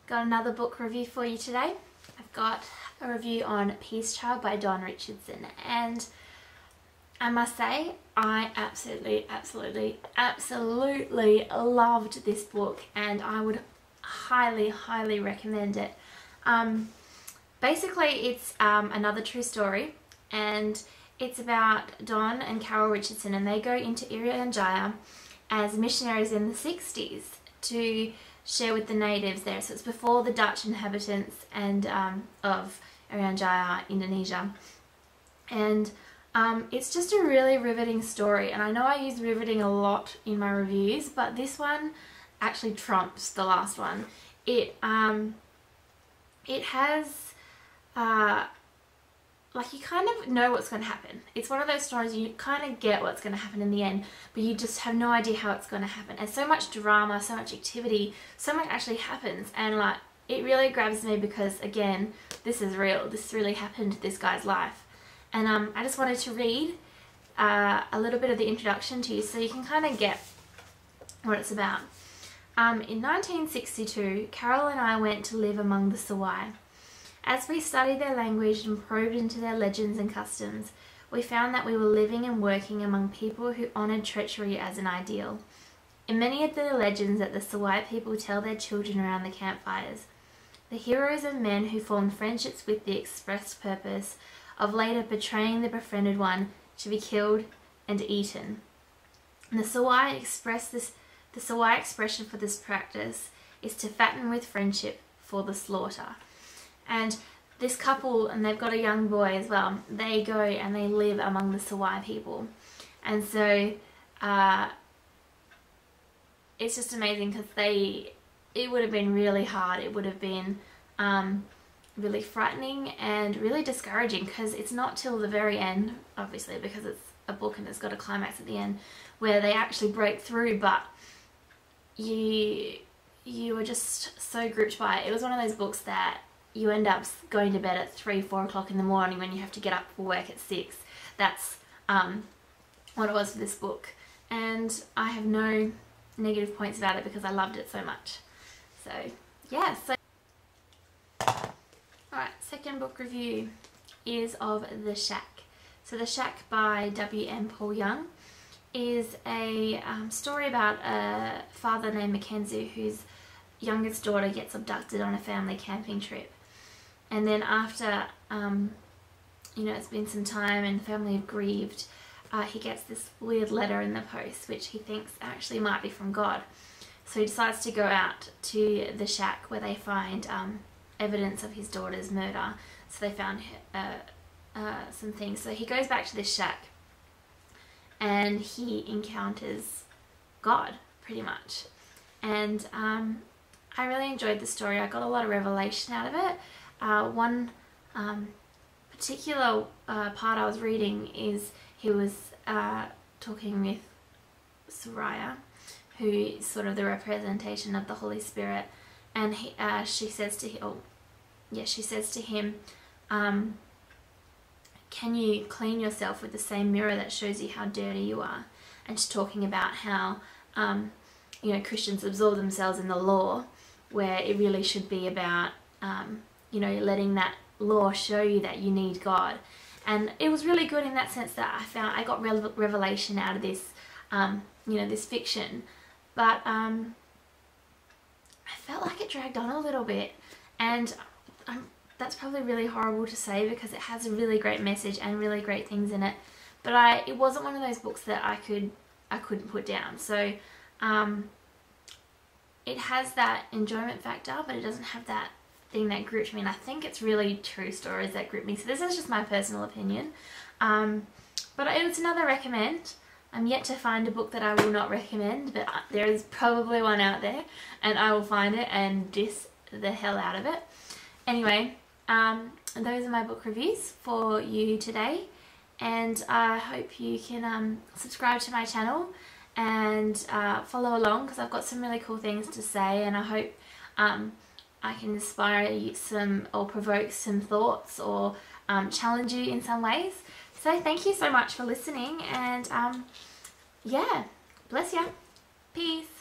Got another book review for you today. I've got a review on Peace Child by Richardson, and I must say I absolutely loved this book, and I would highly recommend it. Basically it's another true story, and it's about Don and Carol Richardson, and they go into Irian Jaya as missionaries in the 60s to share with the natives there. So it's before the Dutch inhabitants and of Irian Jaya, Indonesia. And it's just a really riveting story, and I know I use riveting a lot in my reviews, but this one actually trumps the last one. It has like, you kind of know what's going to happen. It's one of those stories you kind of get what's going to happen in the end, but you just have no idea how it's going to happen. And so much drama, so much activity, so much actually happens, and like, it really grabs me because, again, this is real. This really happened to this guy's life. And I just wanted to read a little bit of the introduction to you so you can kind of get what it's about. In 1962, Carol and I went to live among the Sawai. As we studied their language and probed into their legends and customs, we found that we were living and working among people who honoured treachery as an ideal. In many of the legends that the Sawai people tell their children around the campfires, the heroes are men who formed friendships with the express purpose of later betraying the befriended one to be killed and eaten. And the Sawai expression for this practice is to fatten with friendship for the slaughter. And this couple, and they've got a young boy as well, they go and they live among the Sawai people. And so it's just amazing because it would have been really hard. It would have been really frightening and really discouraging, because it's not till the very end, obviously, because it's a book and it's got a climax at the end, where they actually break through, but you were just so gripped by it. It was one of those books that you end up going to bed at 3-4 o'clock in the morning when you have to get up for work at 6. That's what it was for this book, and I have no negative points about it because I loved it so much. So yeah, alright, second book review is of The Shack. So The Shack by W.M. Paul Young is a story about a father named Mackenzie whose youngest daughter gets abducted on a family camping trip. And then after, it's been some time and the family have grieved, he gets this weird letter in the post, which he thinks actually might be from God. So he decides to go out to the shack where they find evidence of his daughter's murder. So they found some things. So he goes back to this shack and he encounters God, pretty much. And I really enjoyed the story. I got a lot of revelation out of it. One particular part I was reading is he was talking with Soraya, who is sort of the representation of the Holy Spirit, and she says to him, can you clean yourself with the same mirror that shows you how dirty you are? And she's talking about how Christians absorb themselves in the law, where it really should be about letting that law show you that you need God. And it was really good in that sense that I got revelation out of this this fiction, but I felt like it dragged on a little bit, and that's probably really horrible to say because it has a really great message and really great things in it, but it wasn't one of those books that I couldn't put down. So it has that enjoyment factor, but it doesn't have that thing that gripped me, and I think it's really true stories that grip me. So this is just my personal opinion, but it's another recommend. I'm yet to find a book that I will not recommend, but there is probably one out there, and I will find it and diss the hell out of it. Anyway, those are my book reviews for you today, and I hope you can subscribe to my channel and follow along, because I've got some really cool things to say, and I hope I can inspire you or provoke some thoughts, or challenge you in some ways. So thank you so much for listening, and yeah, bless ya. Peace.